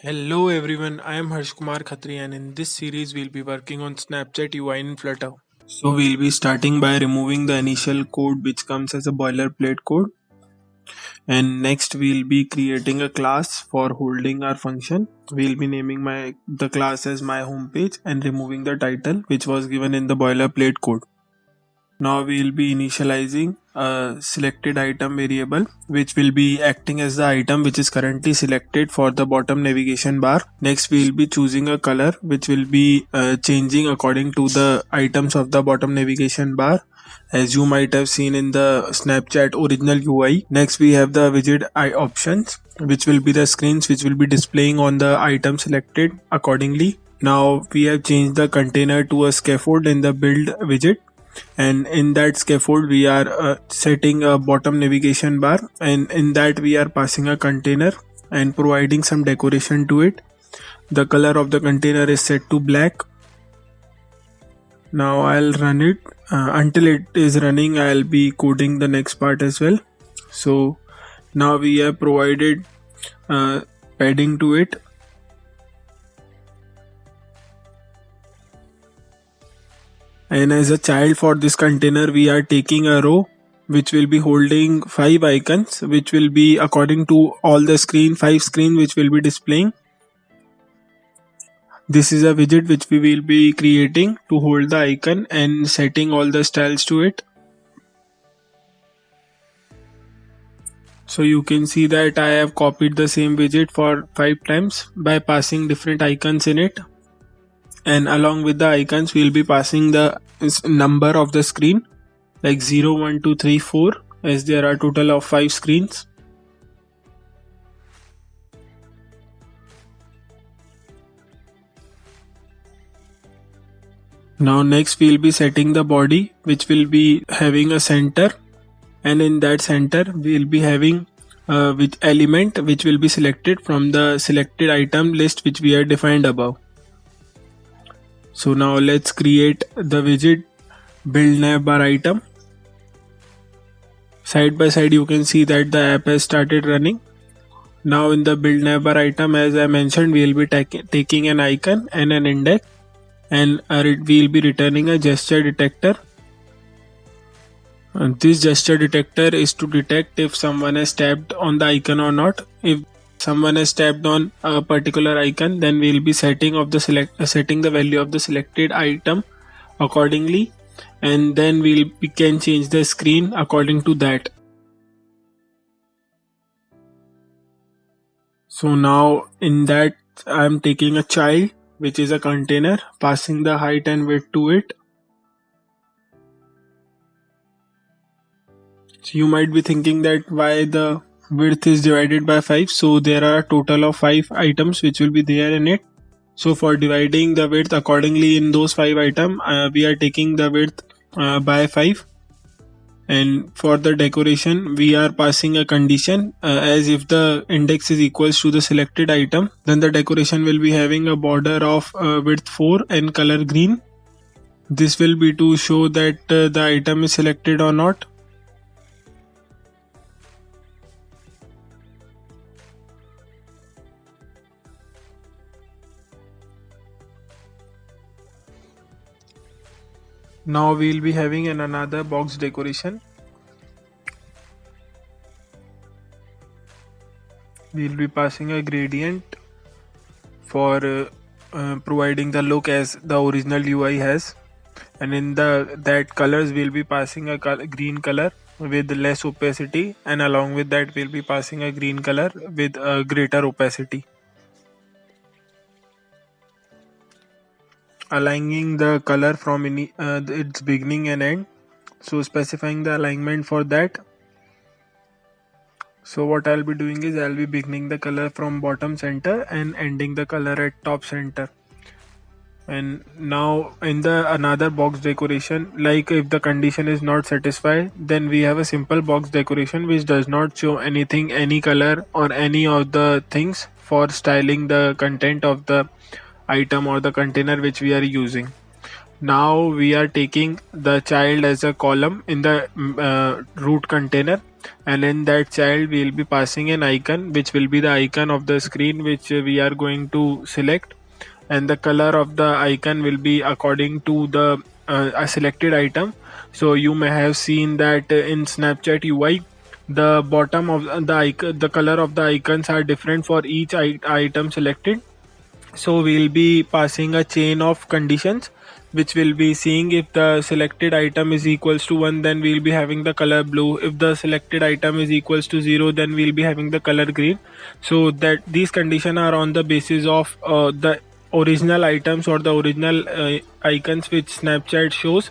Hello everyone, I am HarshKhatri and in this series we'll be working on Snapchat UI in Flutter. So we'll be starting by removing the initial code which comes as a boilerplate code, and next we'll be creating a class for holding our function. We'll be naming the class as my homepage and removing the title which was given in the boilerplate code. Now we'll be initializing a selected item variable which will be acting as the item which is currently selected for the bottom navigation bar. Next we'll be choosing a color which will be changing according to the items of the bottom navigation bar, as you might have seen in the Snapchat original UI. Next we have the widget options, which will be the screens which will be displaying on the item selected accordingly. Now we have changed the container to a scaffold in the build widget, and in that scaffold we are setting a bottom navigation bar, and in that we are passing a container and providing some decoration to it. The color of the container is set to black. Now I'll run it. Until it is running, I'll be coding the next part as well. So now we have provided padding to it. And as a child for this container, we are taking a row which will be holding 5 icons, which will be according to all the 5 screen which will be displaying. This is a widget which we will be creating to hold the icon and setting all the styles to it. So you can see that I have copied the same widget for 5 times by passing different icons in it, and along with the icons we'll be passing the number of the screen, like 0, 1, 2, 3, 4, as there are total of 5 screens. Now next we'll be setting the body, which will be having a center, and in that center we'll be having which element which will be selected from the selected item list which we have defined above. So now let's create the widget build navbar item. Side by side you can see that the app has started running. Now in the build navbar item, as I mentioned, we will be taking an icon and an index, and we will be returning a gesture detector. And this gesture detector is to detect if someone has tapped on the icon or not. If someone has tapped on a particular icon, then we will be setting the value of the selected item accordingly, and then we can change the screen according to that. So now in that I am taking a child which is a container, passing the height and width to it. So you might be thinking that why the width is divided by 5. So there are a total of 5 items which will be there in it. So for dividing the width accordingly in those 5 items, we are taking the width by 5. And for the decoration we are passing a condition, as if the index is equals to the selected item, then the decoration will be having a border of width 4 and color green. This will be to show that the item is selected or not. Now we will be having another box decoration. We will be passing a gradient for providing the look as the original UI has, and in that colors we will be passing a green color with less opacity, and along with that we will be passing a green color with a greater opacity. Aligning the color from its beginning and end, so specifying the alignment for that. So what I'll be doing is I'll be beginning the color from bottom center and ending the color at top center. And now in the another box decoration, like if the condition is not satisfied, then we have a simple box decoration which does not show anything, any color or any of the things for styling the content of the item or the container which we are using. Now we are taking the child as a column in the root container, and in that child we will be passing an icon, which will be the icon of the screen which we are going to select, and the color of the icon will be according to the a selected item. So you may have seen that in Snapchat UI, the bottom of the icon, the color of the icons are different for each item selected. So we'll be passing a chain of conditions which will be seeing if the selected item is equals to 1, then we'll be having the color blue. If the selected item is equals to 0, then we'll be having the color green. So that these conditions are on the basis of the original items or the original icons which Snapchat shows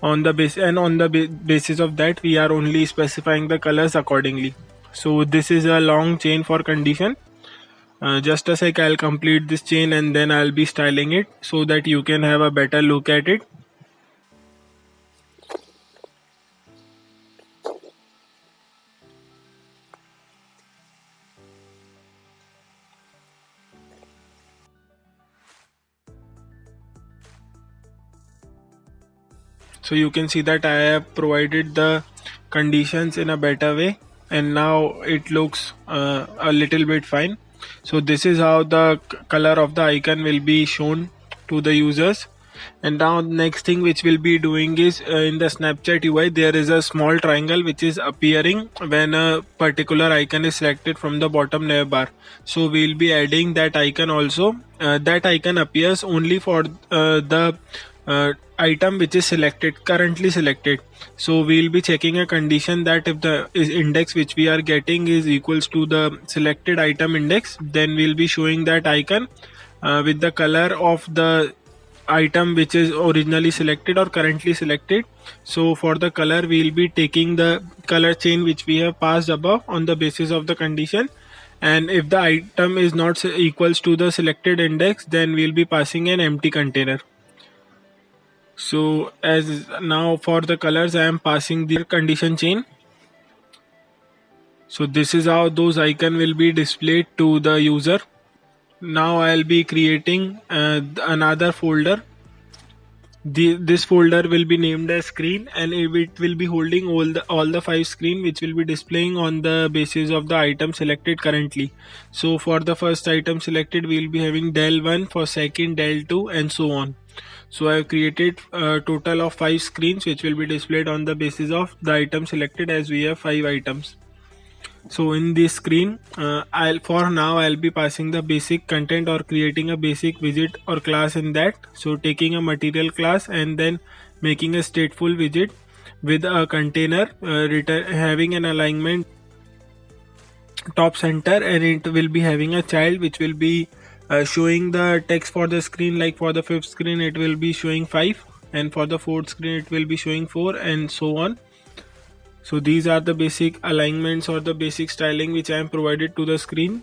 on the base, and on the basis of that we are only specifying the colors accordingly. So this is a long chain for condition. Just a sec, I'll complete this chain and then I'll be styling it so that you can have a better look at it. So you can see that I have provided the conditions in a better way, and now it looks a little bit fine. So this is how the color of the icon will be shown to the users. And now next thing which we'll be doing is in the Snapchat UI there is a small triangle which is appearing when a particular icon is selected from the bottom navbar. So we'll be adding that icon also. That icon appears only for the item which is selected, currently selected. So we'll be checking a condition that if the index which we are getting is equals to the selected item index, then we'll be showing that icon with the color of the item which is originally selected or currently selected. So for the color we'll be taking the color chain which we have passed above on the basis of the condition, and if the item is not equals to the selected index, then we'll be passing an empty container. So as now for the colors I am passing the condition chain. So this is how those icon will be displayed to the user. Now I'll be creating another folder. This folder will be named as screen, and it will be holding all the 5 screen which will be displaying on the basis of the item selected currently. So for the first item selected we will be having del 1, for second del 2, and so on. So I have created a total of 5 screens which will be displayed on the basis of the item selected, as we have 5 items. So in this screen I'll be passing the basic content or creating a basic widget or class in that. So taking a material class and then making a stateful widget with a container having an alignment top center, and it will be having a child which will be showing the text for the screen. Like for the 5th screen it will be showing 5, and for the 4th screen it will be showing 4, and so on. So these are the basic alignments or the basic styling which I am provided to the screen.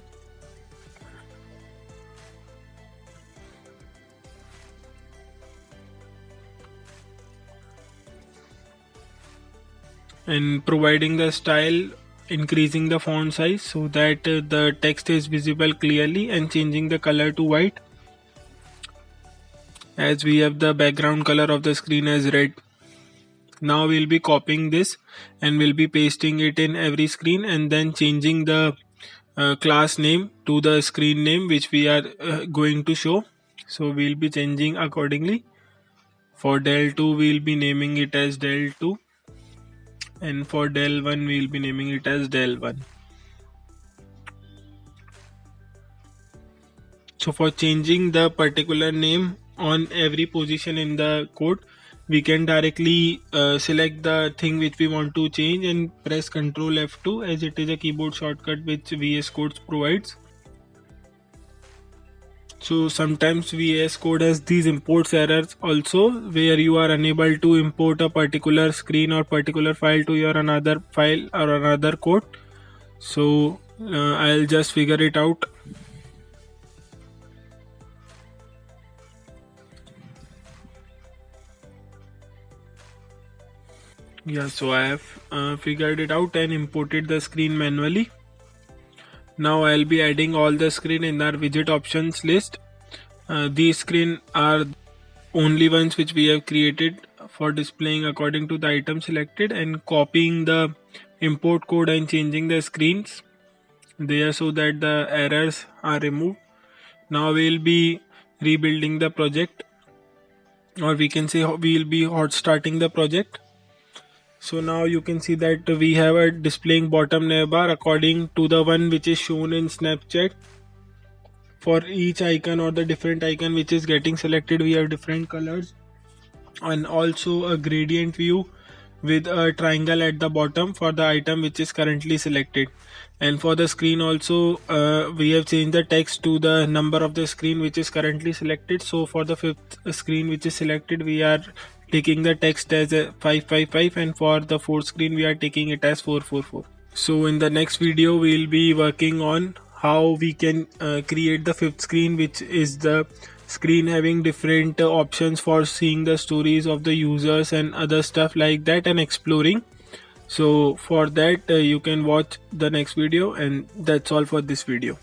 And providing the style, increasing the font size so that the text is visible clearly, and changing the color to white, as we have the background color of the screen as red. Now we'll be copying this and we'll be pasting it in every screen, and then changing the class name to the screen name which we are going to show. So we'll be changing accordingly. For del 2 we'll be naming it as del 2, and for del 1 we'll be naming it as del 1. So for changing the particular name on every position in the code, we can directly select the thing which we want to change and press Ctrl F2, as it is a keyboard shortcut which VS Code provides. So sometimes VS Code has these imports errors also, where you are unable to import a particular screen or particular file to your another file or another code. So I'll just figure it out. Yeah, so I have figured it out and imported the screen manually. Now I'll be adding all the screen in our widget options list. These screen are only ones which we have created for displaying according to the item selected, and copying the import code and changing the screens there so that the errors are removed. Now we'll be rebuilding the project, or we can say we'll be hot starting the project. So now you can see that we have a displaying bottom navbar according to the one which is shown in Snapchat. For each icon or the different icon which is getting selected, we have different colors, and also a gradient view with a triangle at the bottom for the item which is currently selected. And for the screen also, we have changed the text to the number of the screen which is currently selected. So for the fifth screen which is selected, we are taking the text as a 555, and for the fourth screen we are taking it as 444. So in the next video we will be working on how we can create the fifth screen, which is the screen having different options for seeing the stories of the users and other stuff like that, and exploring. So for that you can watch the next video, and that's all for this video.